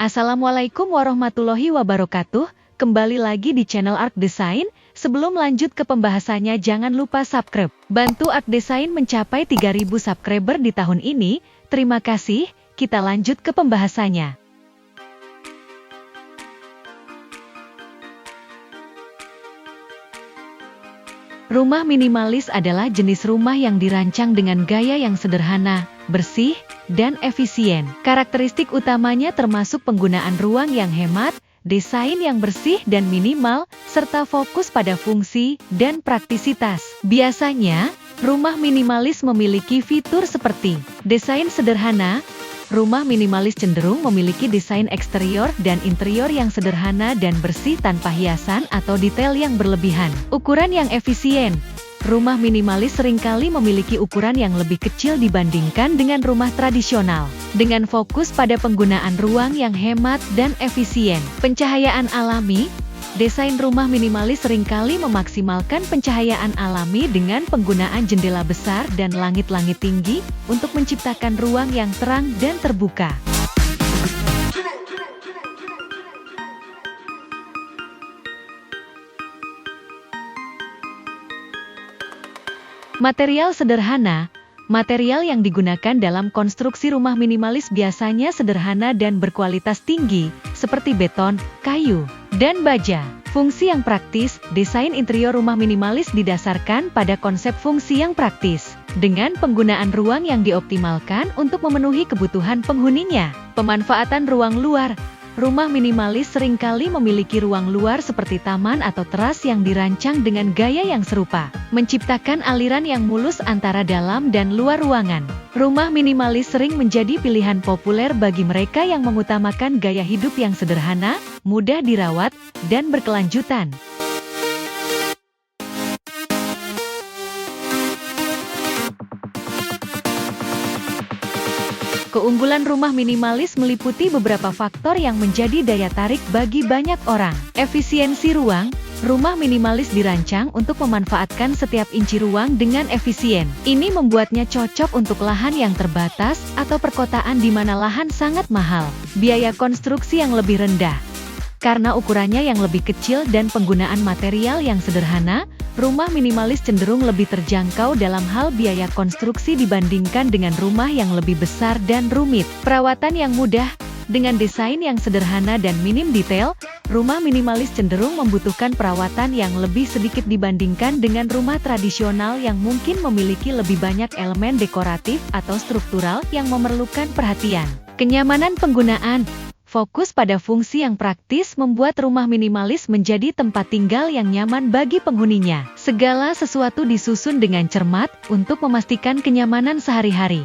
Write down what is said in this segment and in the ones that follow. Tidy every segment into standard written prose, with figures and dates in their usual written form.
Assalamualaikum warahmatullahi wabarakatuh. Kembali lagi di channel Arc Design. Sebelum lanjut ke pembahasannya, jangan lupa subscribe. Bantu Arc Design mencapai 3000 subscriber di tahun ini. Terima kasih. Kita lanjut ke pembahasannya. Rumah minimalis adalah jenis rumah yang dirancang dengan gaya yang sederhana, bersih, dan efisien. Karakteristik utamanya termasuk penggunaan ruang yang hemat, desain yang bersih dan minimal, serta fokus pada fungsi dan praktisitas. Biasanya, rumah minimalis memiliki fitur seperti desain sederhana. Rumah minimalis cenderung memiliki desain eksterior dan interior yang sederhana dan bersih tanpa hiasan atau detail yang berlebihan. Ukuran yang efisien. Rumah minimalis seringkali memiliki ukuran yang lebih kecil dibandingkan dengan rumah tradisional. Dengan fokus pada penggunaan ruang yang hemat dan efisien. Pencahayaan alami. Desain rumah minimalis seringkali memaksimalkan pencahayaan alami dengan penggunaan jendela besar dan langit-langit tinggi untuk menciptakan ruang yang terang dan terbuka. Material sederhana. Material yang digunakan dalam konstruksi rumah minimalis biasanya sederhana dan berkualitas tinggi, seperti beton, kayu, dan baja. Fungsi yang praktis. Desain interior rumah minimalis didasarkan pada konsep fungsi yang praktis, dengan penggunaan ruang yang dioptimalkan untuk memenuhi kebutuhan penghuninya. Pemanfaatan ruang luar. Rumah minimalis seringkali memiliki ruang luar seperti taman atau teras yang dirancang dengan gaya yang serupa, menciptakan aliran yang mulus antara dalam dan luar ruangan. Rumah minimalis sering menjadi pilihan populer bagi mereka yang mengutamakan gaya hidup yang sederhana, mudah dirawat, dan berkelanjutan. Keunggulan rumah minimalis meliputi beberapa faktor yang menjadi daya tarik bagi banyak orang. Efisiensi ruang. Rumah minimalis dirancang untuk memanfaatkan setiap inci ruang dengan efisien. Ini membuatnya cocok untuk lahan yang terbatas atau perkotaan di mana lahan sangat mahal. Biaya konstruksi yang lebih rendah. Karena ukurannya yang lebih kecil dan penggunaan material yang sederhana, rumah minimalis cenderung lebih terjangkau dalam hal biaya konstruksi dibandingkan dengan rumah yang lebih besar dan rumit. Perawatan yang mudah. Dengan desain yang sederhana dan minim detail, rumah minimalis cenderung membutuhkan perawatan yang lebih sedikit dibandingkan dengan rumah tradisional yang mungkin memiliki lebih banyak elemen dekoratif atau struktural yang memerlukan perhatian. Kenyamanan penggunaan. Fokus pada fungsi yang praktis membuat rumah minimalis menjadi tempat tinggal yang nyaman bagi penghuninya. Segala sesuatu disusun dengan cermat untuk memastikan kenyamanan sehari-hari.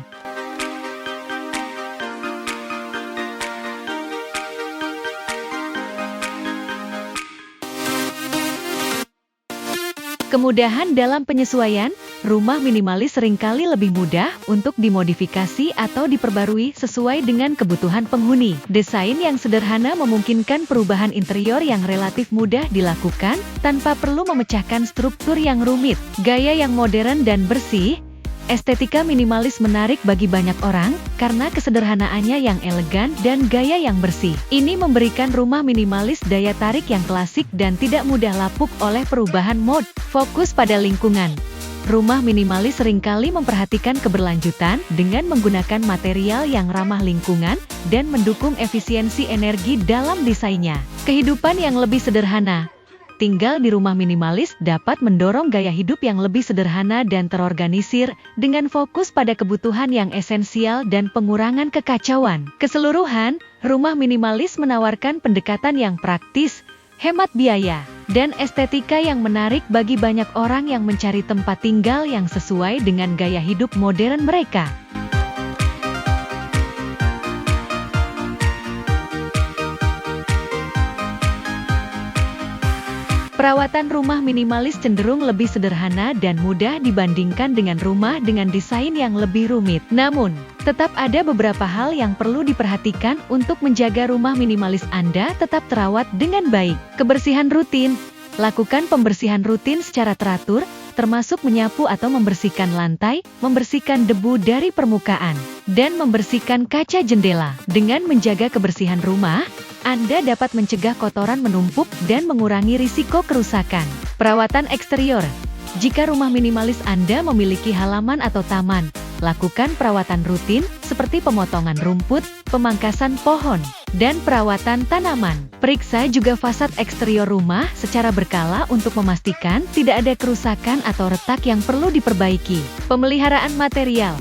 Kemudahan dalam penyesuaian. Rumah minimalis seringkali lebih mudah untuk dimodifikasi atau diperbarui sesuai dengan kebutuhan penghuni. Desain yang sederhana memungkinkan perubahan interior yang relatif mudah dilakukan, tanpa perlu memecahkan struktur yang rumit. Gaya yang modern dan bersih. Estetika minimalis menarik bagi banyak orang, karena kesederhanaannya yang elegan dan gaya yang bersih. Ini memberikan rumah minimalis daya tarik yang klasik dan tidak mudah lapuk oleh perubahan mode. Fokus pada lingkungan. Rumah minimalis seringkali memperhatikan keberlanjutan dengan menggunakan material yang ramah lingkungan dan mendukung efisiensi energi dalam desainnya. Kehidupan yang lebih sederhana. Tinggal di rumah minimalis dapat mendorong gaya hidup yang lebih sederhana dan terorganisir, dengan fokus pada kebutuhan yang esensial dan pengurangan kekacauan. Keseluruhan, rumah minimalis menawarkan pendekatan yang praktis, hemat biaya, dan estetika yang menarik bagi banyak orang yang mencari tempat tinggal yang sesuai dengan gaya hidup modern mereka. Perawatan rumah minimalis cenderung lebih sederhana dan mudah dibandingkan dengan rumah dengan desain yang lebih rumit. Namun, tetap ada beberapa hal yang perlu diperhatikan untuk menjaga rumah minimalis Anda tetap terawat dengan baik. Kebersihan rutin. Lakukan pembersihan rutin secara teratur, termasuk menyapu atau membersihkan lantai, membersihkan debu dari permukaan, dan membersihkan kaca jendela. Dengan menjaga kebersihan rumah, Anda dapat mencegah kotoran menumpuk dan mengurangi risiko kerusakan. Perawatan eksterior. Jika rumah minimalis Anda memiliki halaman atau taman, lakukan perawatan rutin seperti pemotongan rumput, pemangkasan pohon, dan perawatan tanaman. Periksa juga fasad eksterior rumah secara berkala untuk memastikan tidak ada kerusakan atau retak yang perlu diperbaiki. Pemeliharaan material.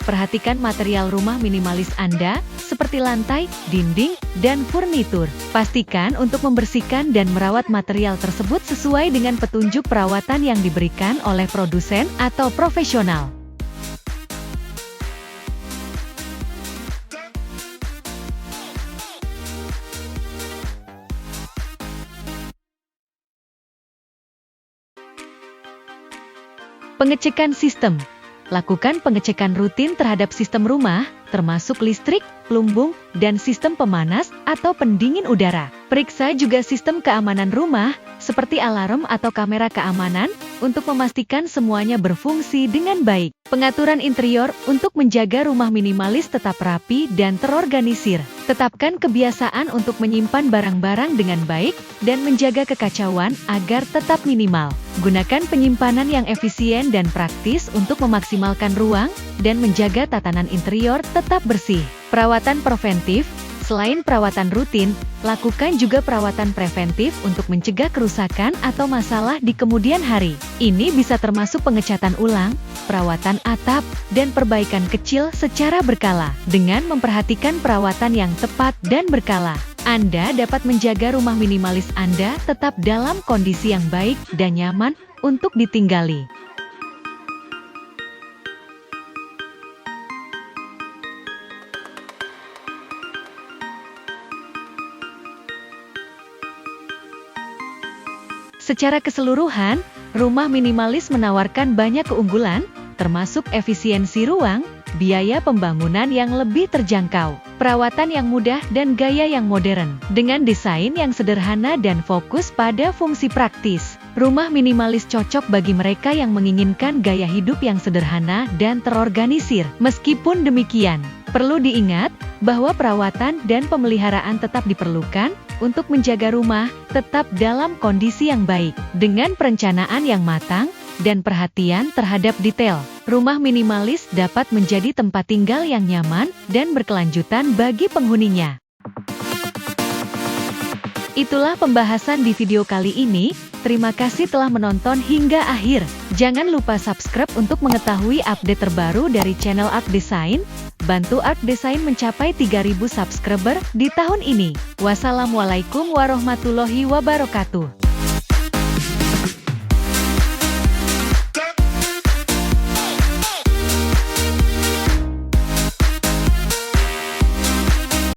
Perhatikan material rumah minimalis Anda, seperti lantai, dinding, dan furnitur. Pastikan untuk membersihkan dan merawat material tersebut sesuai dengan petunjuk perawatan yang diberikan oleh produsen atau profesional. Pengecekan sistem. Lakukan pengecekan rutin terhadap sistem rumah, termasuk listrik, plumbung, dan sistem pemanas atau pendingin udara. Periksa juga sistem keamanan rumah, seperti alarm atau kamera keamanan, untuk memastikan semuanya berfungsi dengan baik. Pengaturan interior untuk menjaga rumah minimalis tetap rapi dan terorganisir. Tetapkan kebiasaan untuk menyimpan barang-barang dengan baik dan menjaga kekacauan agar tetap minimal. Gunakan penyimpanan yang efisien dan praktis untuk memaksimalkan ruang dan menjaga tatanan interior tetap bersih. Perawatan preventif. Selain perawatan rutin, lakukan juga perawatan preventif untuk mencegah kerusakan atau masalah di kemudian hari. Ini bisa termasuk pengecatan ulang, perawatan atap, dan perbaikan kecil secara berkala. Dengan memperhatikan perawatan yang tepat dan berkala, Anda dapat menjaga rumah minimalis Anda tetap dalam kondisi yang baik dan nyaman untuk ditinggali. Secara keseluruhan, rumah minimalis menawarkan banyak keunggulan, termasuk efisiensi ruang, biaya pembangunan yang lebih terjangkau, perawatan yang mudah dan gaya yang modern. Dengan desain yang sederhana dan fokus pada fungsi praktis, rumah minimalis cocok bagi mereka yang menginginkan gaya hidup yang sederhana dan terorganisir. Meskipun demikian, perlu diingat bahwa perawatan dan pemeliharaan tetap diperlukan untuk menjaga rumah tetap dalam kondisi yang baik. Dengan perencanaan yang matang dan perhatian terhadap detail, rumah minimalis dapat menjadi tempat tinggal yang nyaman dan berkelanjutan bagi penghuninya. Itulah pembahasan di video kali ini. Terima kasih telah menonton hingga akhir. Jangan lupa subscribe untuk mengetahui update terbaru dari channel Art Design. Bantu Art Design mencapai 3.000 subscriber di tahun ini. Wassalamualaikum warahmatullahi wabarakatuh.